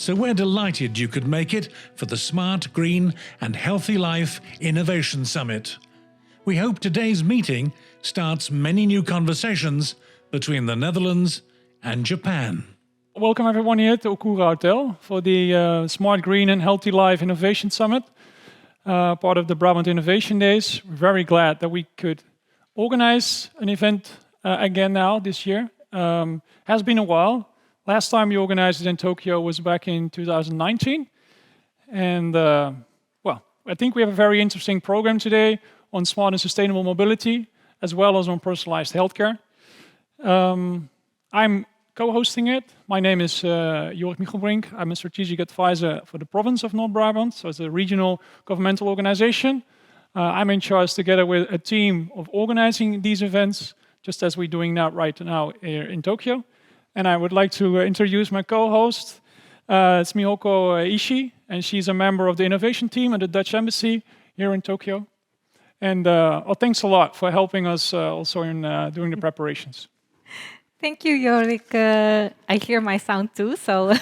so we're delighted you could make it for the Smart, Green and Healthy Life Innovation Summit. We hope today's meeting starts many new conversations between the Netherlands and Japan. Welcome everyone here to Okura Hotel for the Smart, Green and Healthy Life Innovation Summit, part of the Brabant Innovation Days. We're very glad that we could organize an event again now this year. Has been a while. Last time we organized it in Tokyo was back in 2019. And I think we have a very interesting program today on smart and sustainable mobility, as well as on personalized healthcare. I'm co-hosting it. My name is Jorik Michelbrink. I'm a strategic advisor for the province of North Brabant, so it's a regional governmental organization. I'm in charge together with a team of organizing these events, just as we're doing now right now here in Tokyo. And I would like to introduce my co-host. It's Mihoko Ishii, and she's a member of the innovation team at the Dutch Embassy here in Tokyo. And thanks a lot for helping us also in doing the preparations. Thank you, Jorik. I hear my sound too, so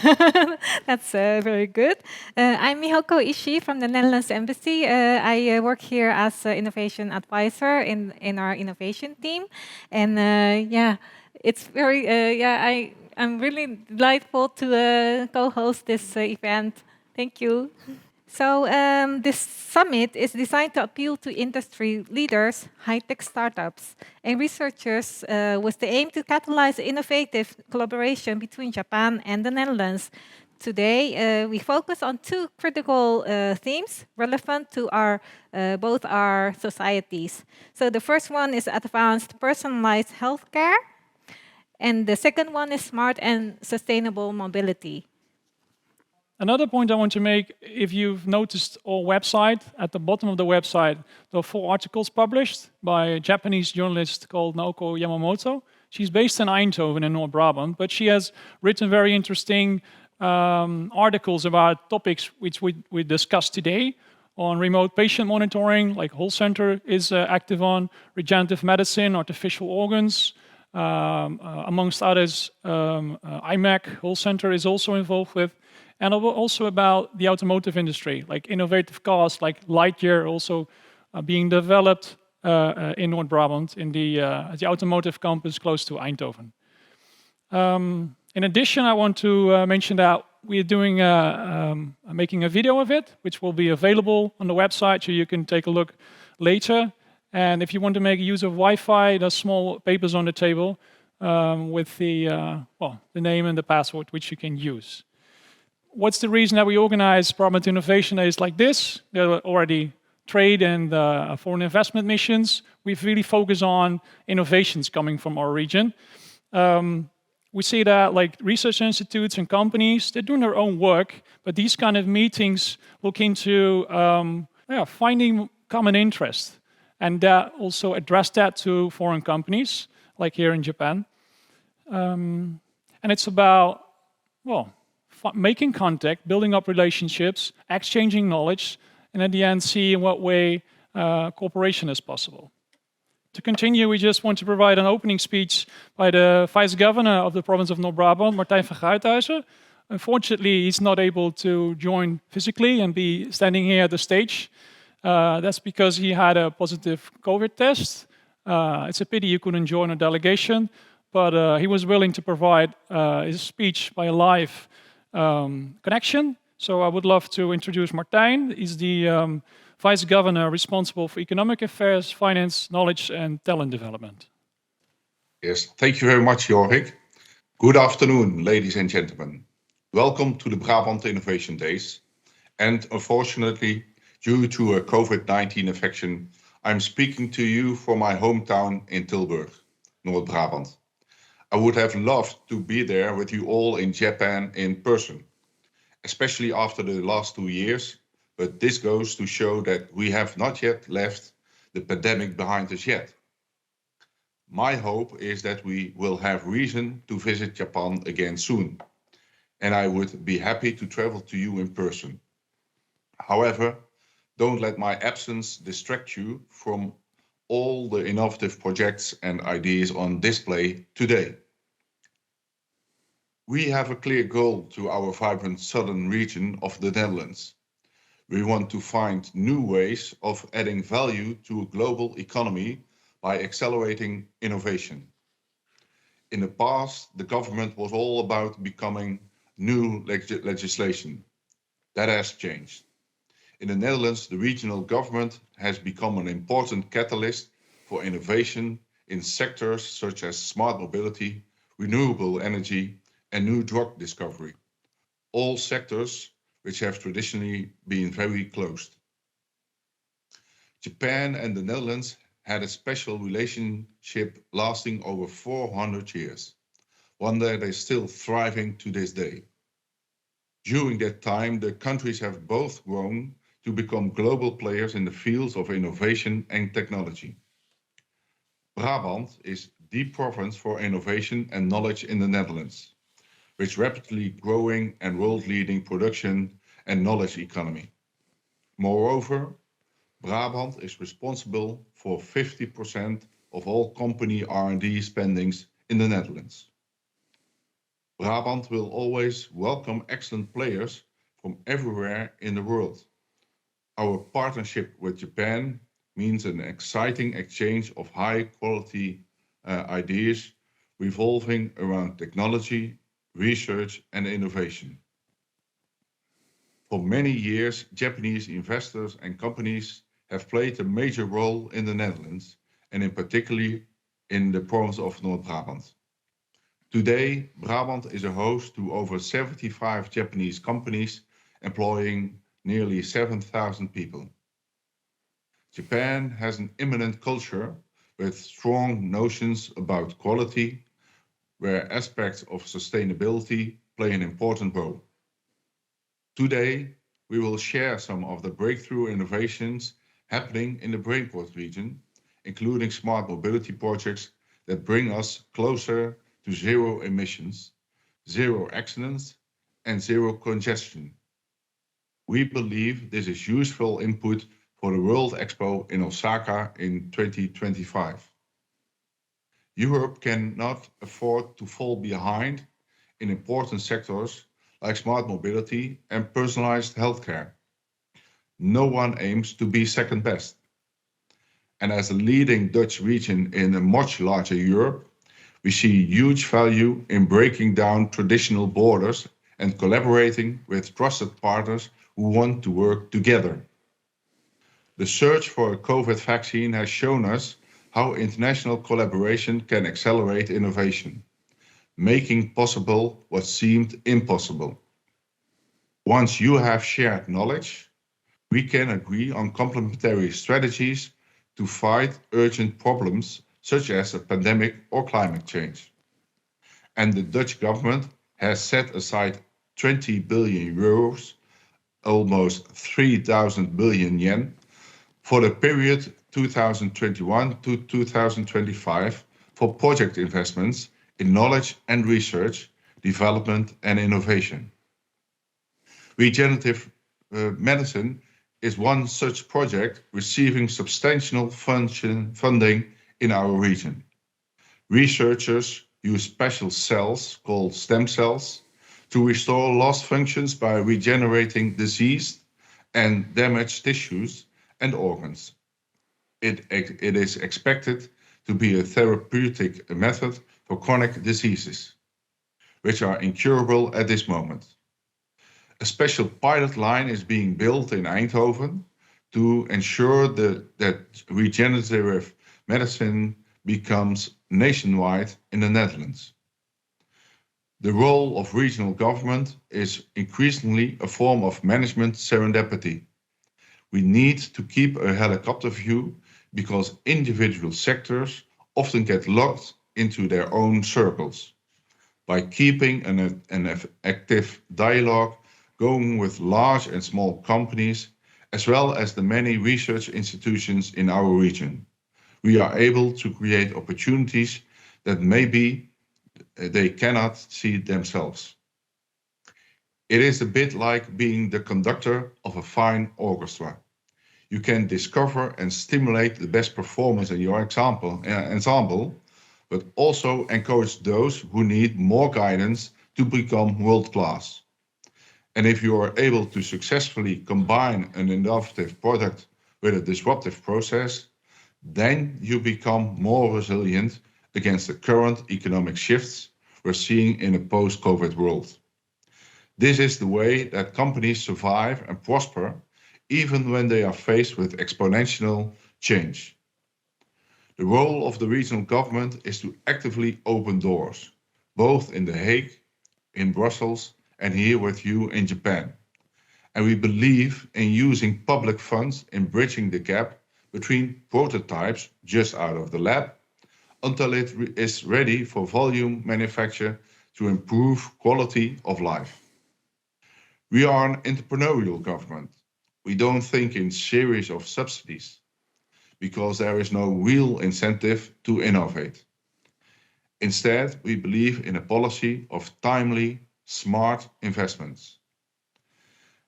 that's very good. I'm Mihoko Ishii from the Netherlands Embassy. I work here as an innovation advisor in our innovation team. And it's very, I'm really delightful to co-host this event. Thank you. So this summit is designed to appeal to industry leaders, high-tech startups, and researchers with the aim to catalyze innovative collaboration between Japan and the Netherlands. Today, we focus on two critical themes relevant to both our societies. So the first one is advanced personalized healthcare, and the second one is smart and sustainable mobility. Another point I want to make, if you've noticed our website, at the bottom of the website, there are 4 articles published by a Japanese journalist called Naoko Yamamoto. She's based in Eindhoven in North Brabant, but she has written very interesting articles about topics which we discussed today on remote patient monitoring, like Whole Center is active on, regenerative medicine, artificial organs, amongst others, IMAC, Whole Center is also involved with. And also about the automotive industry, like innovative cars like Lightyear also being developed in North Brabant in the automotive campus close to Eindhoven. In addition, I want to mention that we're doing making a video of it, which will be available on the website, so you can take a look later. And if you want to make use of Wi-Fi, there's small papers on the table with the name and the password which you can use. What's the reason that we organize Brabant Innovation Days like this? There are already trade and foreign investment missions. We've really focused on innovations coming from our region. We see that like research institutes and companies, they're doing their own work, but these kind of meetings look into finding common interest. And that also address that to foreign companies, like here in Japan. And it's about, making contact, building up relationships, exchanging knowledge, and at the end see in what way cooperation is possible. To continue, we just want to provide an opening speech by the Vice Governor of the province of North Brabant, Martijn van Gruijthuijsen. Unfortunately, he's not able to join physically and be standing here at the stage. That's because he had a positive COVID test. It's a pity he couldn't join a delegation, but he was willing to provide his speech by a live connection. So I would love to introduce Martijn. He's the Vice Governor responsible for economic affairs, finance, knowledge and talent development. Yes, thank you very much, Jorik. Good afternoon, ladies and gentlemen. Welcome to the Brabant Innovation Days. And unfortunately, due to a COVID-19 infection, I'm speaking to you from my hometown in Tilburg, North Brabant. I would have loved to be there with you all in Japan in person, especially after the last 2 years, but this goes to show that we have not yet left the pandemic behind us yet. My hope is that we will have reason to visit Japan again soon, and I would be happy to travel to you in person. However, don't let my absence distract you from all the innovative projects and ideas on display today. We have a clear goal to our vibrant southern region of the Netherlands. We want to find new ways of adding value to a global economy by accelerating innovation. In the past, the government was all about becoming new legislation. That has changed. In the Netherlands, the regional government has become an important catalyst for innovation in sectors such as smart mobility, renewable energy, and new drug discovery. All sectors which have traditionally been very closed. Japan and the Netherlands had a special relationship lasting over 400 years, one that is still thriving to this day. During that time, the countries have both grown to become global players in the fields of innovation and technology. Brabant is the province for innovation and knowledge in the Netherlands, with rapidly growing and world-leading production and knowledge economy. Moreover, Brabant is responsible for 50% of all company R&D spendings in the Netherlands. Brabant will always welcome excellent players from everywhere in the world. Our partnership with Japan means an exciting exchange of high-quality ideas revolving around technology, research, and innovation. For many years, Japanese investors and companies have played a major role in the Netherlands, and in particular in the province of North Brabant. Today, Brabant is a host to over 75 Japanese companies employing nearly 7,000 people. Japan has an eminent culture with strong notions about quality, where aspects of sustainability play an important role. Today, we will share some of the breakthrough innovations happening in the Brainport region, including smart mobility projects that bring us closer to zero emissions, zero accidents, and zero congestion. We believe this is useful input for the World Expo in Osaka in 2025. Europe cannot afford to fall behind in important sectors like smart mobility and personalized healthcare. No one aims to be second best. And as a leading Dutch region in a much larger Europe, we see huge value in breaking down traditional borders and collaborating with trusted partners who want to work together. The search for a COVID vaccine has shown us how international collaboration can accelerate innovation, making possible what seemed impossible. Once you have shared knowledge, we can agree on complementary strategies to fight urgent problems such as a pandemic or climate change. And the Dutch government has set aside 20 billion euros, almost 3,000 billion yen, for the period 2021 to 2025 for project investments in knowledge and research, development and innovation. Regenerative medicine is one such project receiving substantial funding in our region. Researchers use special cells called stem cells to restore lost functions by regenerating diseased and damaged tissues and organs. It is expected to be a therapeutic method for chronic diseases, which are incurable at this moment. A special pilot line is being built in Eindhoven to ensure that regenerative medicine becomes nationwide in the Netherlands. The role of regional government is increasingly a form of management serendipity. We need to keep a helicopter view because individual sectors often get locked into their own circles. By keeping an active dialogue going with large and small companies, as well as the many research institutions in our region, we are able to create opportunities that maybe they cannot see themselves. It is a bit like being the conductor of a fine orchestra. You can discover and stimulate the best performance in your ensemble, but also encourage those who need more guidance to become world-class. And if you are able to successfully combine an innovative product with a disruptive process, then you become more resilient against the current economic shifts we're seeing in a post-COVID world. This is the way that companies survive and prosper even when they are faced with exponential change. The role of the regional government is to actively open doors, both in The Hague, in Brussels, and here with you in Japan. And we believe in using public funds in bridging the gap between prototypes just out of the lab until it is ready for volume manufacture to improve quality of life. We are an entrepreneurial government. We don't think in series of subsidies because there is no real incentive to innovate. Instead, we believe in a policy of timely, smart investments.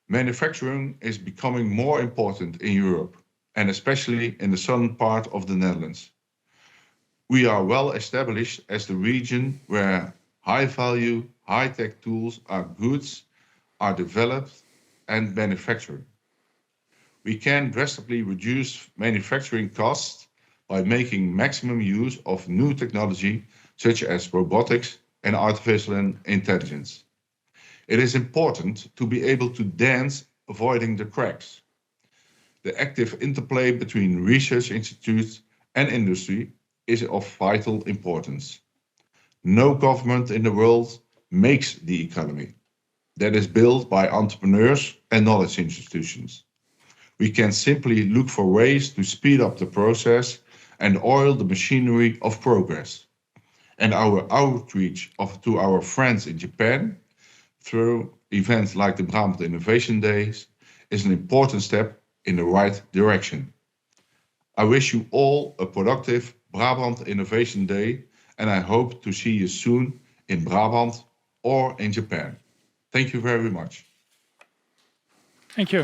Manufacturing is becoming more important in Europe, and especially in the southern part of the Netherlands. We are well established as the region where high-value, high-tech tools goods are developed and manufactured. We can drastically reduce manufacturing costs by making maximum use of new technology such as robotics and artificial intelligence. It is important to be able to dance avoiding the cracks. The active interplay between research institutes and industry is of vital importance. No government in the world makes the economy. That is built by entrepreneurs and knowledge institutions. We can simply look for ways to speed up the process and oil the machinery of progress. And our outreach to our friends in Japan through events like the Brabant Innovation Days is an important step in the right direction. I wish you all a productive Brabant Innovation Day, and I hope to see you soon in Brabant or in Japan. Thank you very much. Thank you.